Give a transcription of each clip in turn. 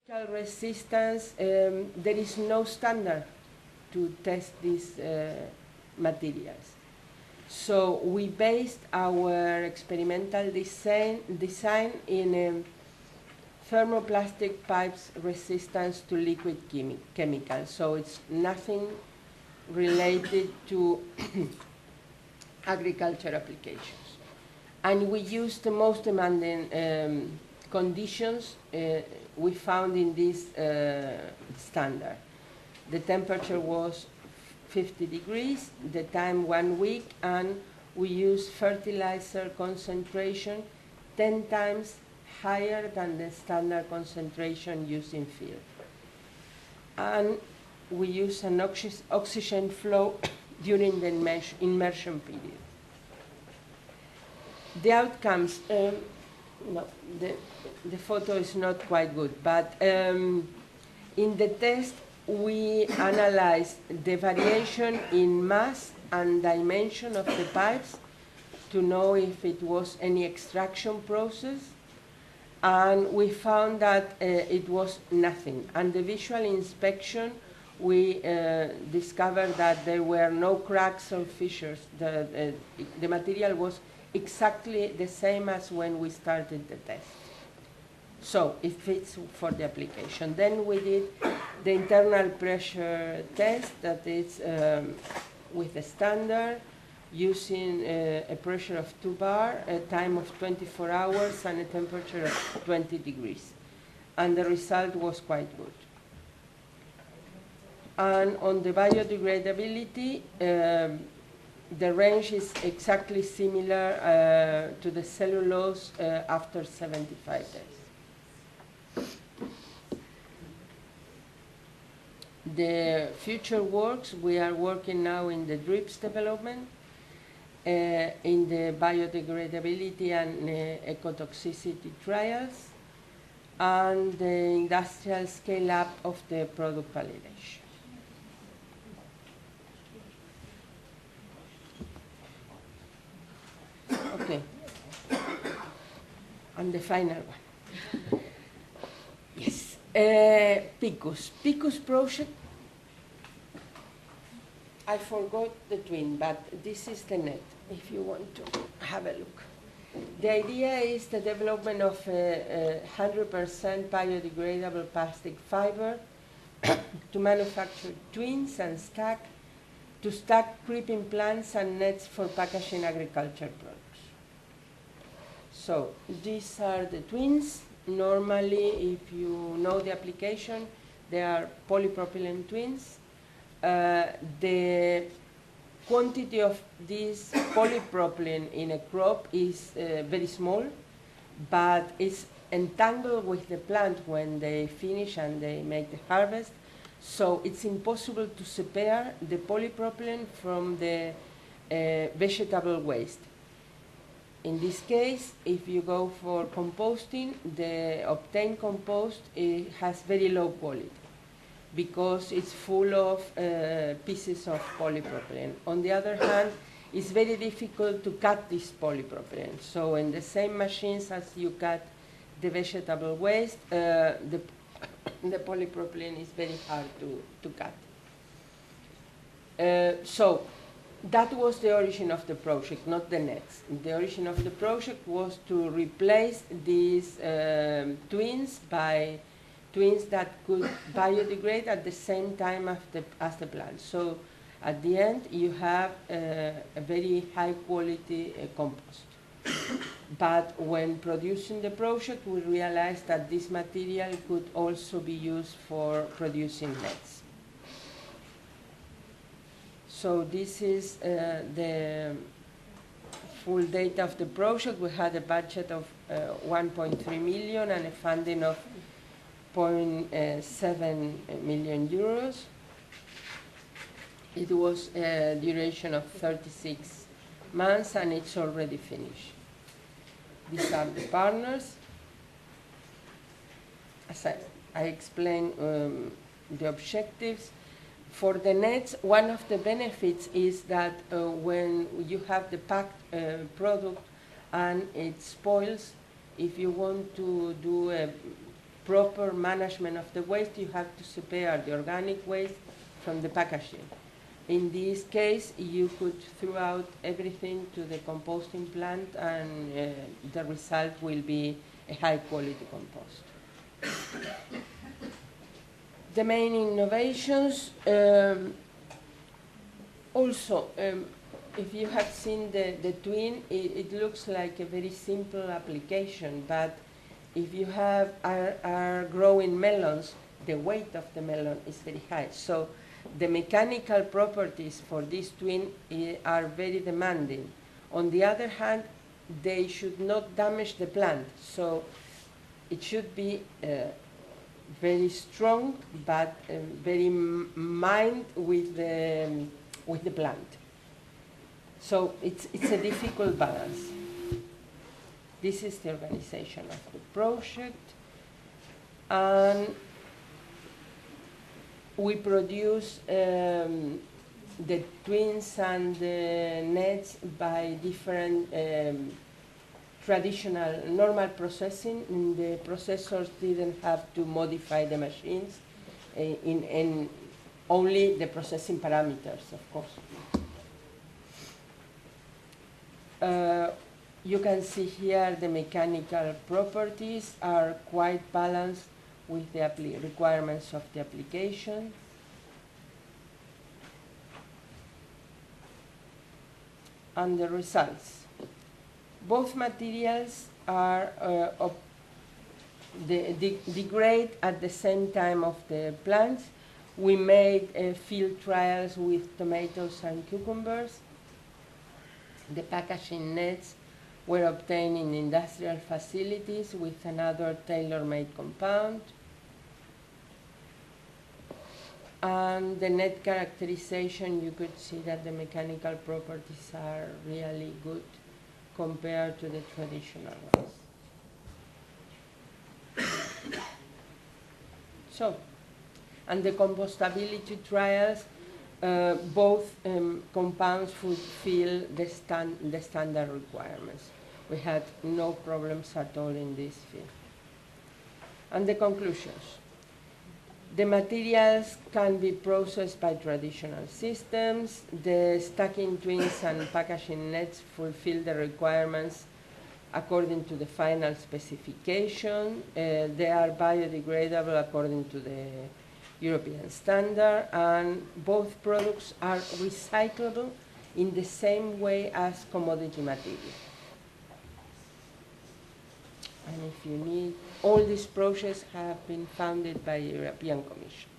Resistance, there is no standard to test these materials. So we based our experimental design in thermoplastic pipes resistance to liquid chemicals. So it's nothing related to agriculture applications. And we used the most demanding conditions we found in this standard. The temperature was 50 degrees, the time 1 week, and we used fertilizer concentration 10 times higher than the standard concentration used in field. And we use an oxygen flow during the immersion period. The outcomes, no, the photo is not quite good, but in the test we analyzed the variation in mass and dimension of the pipes to know if it was any extraction process, and we found that it was nothing. And the visual inspection, we discovered that there were no cracks or fissures. The material was exactly the same as when we started the test. So it fits for the application. Then we did the internal pressure test, that is with the standard, using a pressure of 2 bar, a time of 24 hours, and a temperature of 20 degrees. And the result was quite good. And on the biodegradability, the range is exactly similar to the cellulose after 75 days. The future works, we are working now in the drips development, in the biodegradability and ecotoxicity trials, and the industrial scale-up of the product validation. Okay. And the final one. Yes. PICUS. PICUS project. I forgot the twin, but this is the net, if you want to have a look. The idea is the development of 100% biodegradable plastic fiber to manufacture twins and to stack creeping plants and nets for packaging agriculture products. So these are the twins. Normally, if you know the application, they are polypropylene twins. The quantity of this polypropylene in a crop is very small, but it's entangled with the plant when they finish and they make the harvest. So it's impossible to separate the polypropylene from the vegetable waste. In this case, if you go for composting, the obtained compost has very low quality because it's full of pieces of polypropylene. On the other hand, it's very difficult to cut this polypropylene. So in the same machines as you cut the vegetable waste, the polypropylene is very hard to cut. So that was the origin of the project, not the nets. The origin of the project was to replace these twins by twins that could biodegrade at the same time as the plant. So at the end, you have a very high quality compost. But when producing the project, we realized that this material could also be used for producing nets. So this is the full data of the project. We had a budget of 1.3 million and a funding of 0.7 million euros. It was a duration of 36 months and it's already finished. These are the partners. As I explained the objectives. For the nets, one of the benefits is that when you have the packed product and it spoils, if you want to do a proper management of the waste, you have to separate the organic waste from the packaging. In this case, you could throw out everything to the composting plant, and the result will be a high-quality compost. The main innovations, also, if you have seen the twin, it looks like a very simple application, but if you are growing melons, the weight of the melon is very high. So the mechanical properties for this twin are very demanding. On the other hand, they should not damage the plant. So it should be very strong, but very mild with the plant. So it's a difficult balance. This is the organization of the project. And we produce the twins and the nets by different traditional normal processing. And the processors didn't have to modify the machines in only the processing parameters, of course. You can see here the mechanical properties are quite balanced with the requirements of the application. And the results. Both materials are degrade at the same time of the plants. We made field trials with tomatoes and cucumbers. The packaging nets were obtained in industrial facilities with another tailor-made compound. And the net characterization, you could see that the mechanical properties are really good compared to the traditional ones. So, and the compostability trials, both compounds fulfill the standard requirements. We had no problems at all in this field. And the conclusions. The materials can be processed by traditional systems. The stacking twins and packaging nets fulfill the requirements according to the final specification. They are biodegradable according to the European standard, and both products are recyclable in the same way as commodity material. And if you need, all these projects have been funded by the European Commission.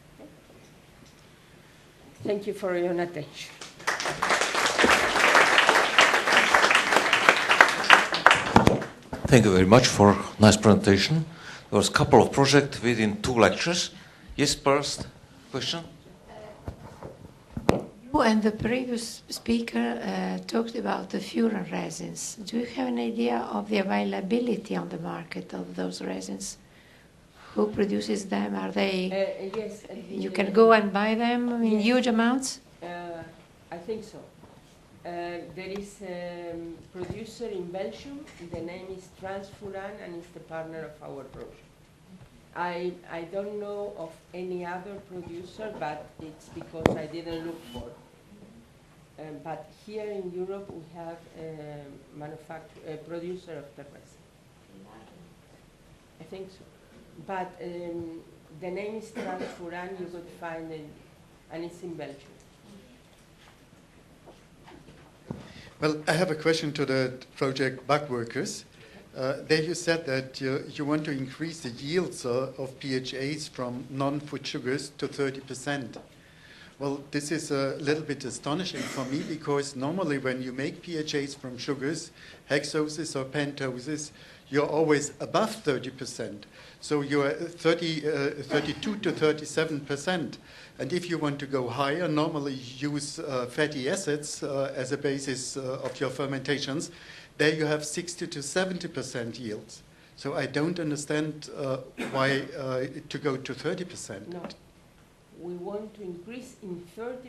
Thank you for your attention. Thank you very much for a nice presentation. There was a couple of projects within 2 lectures. Yes, first question. You and the previous speaker talked about the furan resins. Do you have an idea of the availability on the market of those resins? Who produces them? Are they? Yes. You can go and buy them in huge amounts? I think so. There is a producer in Belgium. The name is Transfuran, and it's the partner of our project. I don't know of any other producer, but it's because I didn't look for it. But here in Europe, we have a producer of the resin. I think so. But the name is Transfuran. You could find it, and it's in Belgium. Well, I have a question to the project BUGWORKERS. There you said that you want to increase the yields of PHAs from non-food sugars to 30%. Well, this is a little bit astonishing for me, because normally when you make PHAs from sugars, hexoses or pentoses, you're always above 30%. So you're 32 to 37%. And if you want to go higher, normally use fatty acids as a basis of your fermentations. There you have 60 to 70% yields. So I don't understand why to go to 30%. No. We want to increase in 30%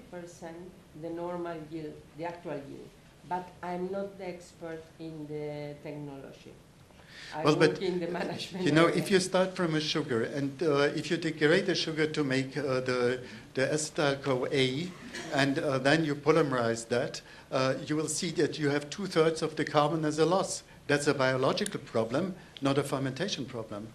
the normal yield, the actual yield. But I'm not the expert in the technology. I Well, work but in the management. you know, area. if you start from a sugar and if you degrade the sugar to make the acetyl-CoA and then you polymerize that, you will see that you have 2/3 of the carbon as a loss. That's a biological problem, not a fermentation problem.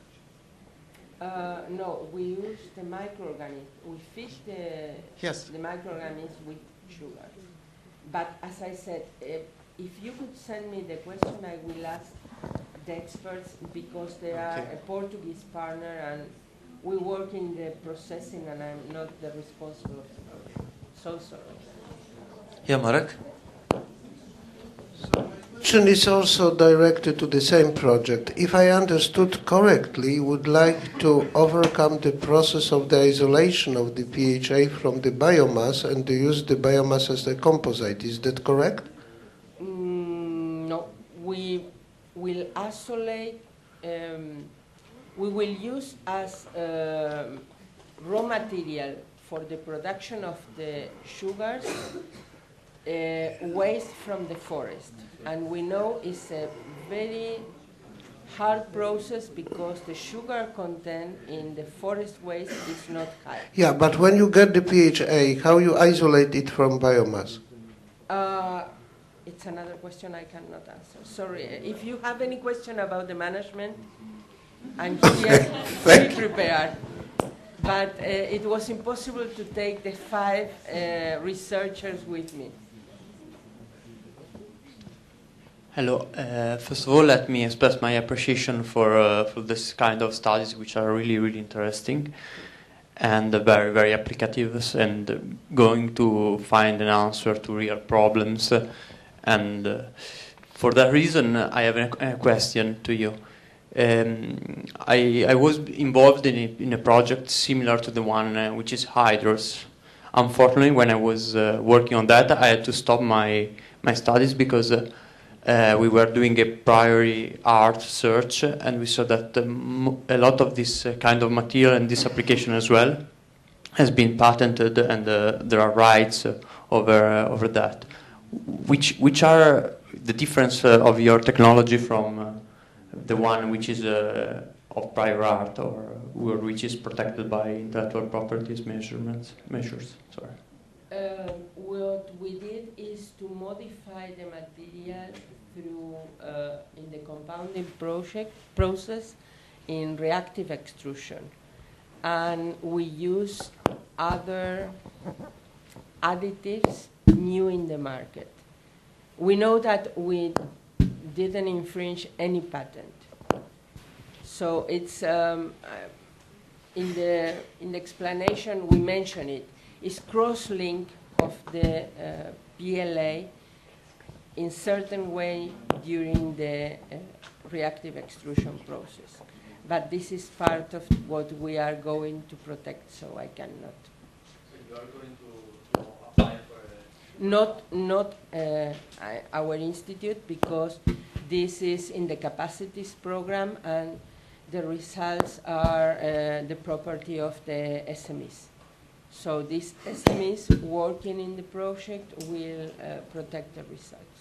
No, we use the microorganisms. We feed the microorganisms with sugar. But as I said, if you could send me the question, I will ask the experts because they are a Portuguese partner and we work in the processing and I'm not the responsible of the project. So sorry. Yeah, Marek? Question is also directed to the same project. If I understood correctly, you would like to overcome the process of the isolation of the PHA from the biomass and to use the biomass as a composite. Is that correct? No, we will isolate, we will use as raw material for the production of the sugars waste from the forest. And we know it's a very hard process because the sugar content in the forest waste is not high. Yeah, but when you get the PHA, how you isolate it from biomass? It's another question I cannot answer. Sorry. If you have any question about the management, I'm here fully prepared. But it was impossible to take the 5 researchers with me. Hello. First of all, let me express my appreciation for this kind of studies, which are really, really interesting and very, very applicative and going to find an answer to real problems. And for that reason, I have a question to you. I was involved in a project similar to the one which is HYDRUS. Unfortunately, when I was working on that, I had to stop my studies because we were doing a priori art search, and we saw that a lot of this kind of material and this application as well has been patented, and there are rights over that. Which are the difference of your technology from the one which is of prior art or which is protected by intellectual properties measures? Sorry. What we did is to modify the material through in the compounding process in reactive extrusion, and we use other additives new in the market. We know that we didn't infringe any patent, so it's in the explanation we mention it. Is cross-link of the PLA in certain way during the reactive extrusion process. But this is part of what we are going to protect, so I cannot. So you are going to apply for Not our institute, because this is in the capacities program and the results are the property of the SMEs. So these SMEs working in the project will protect the results.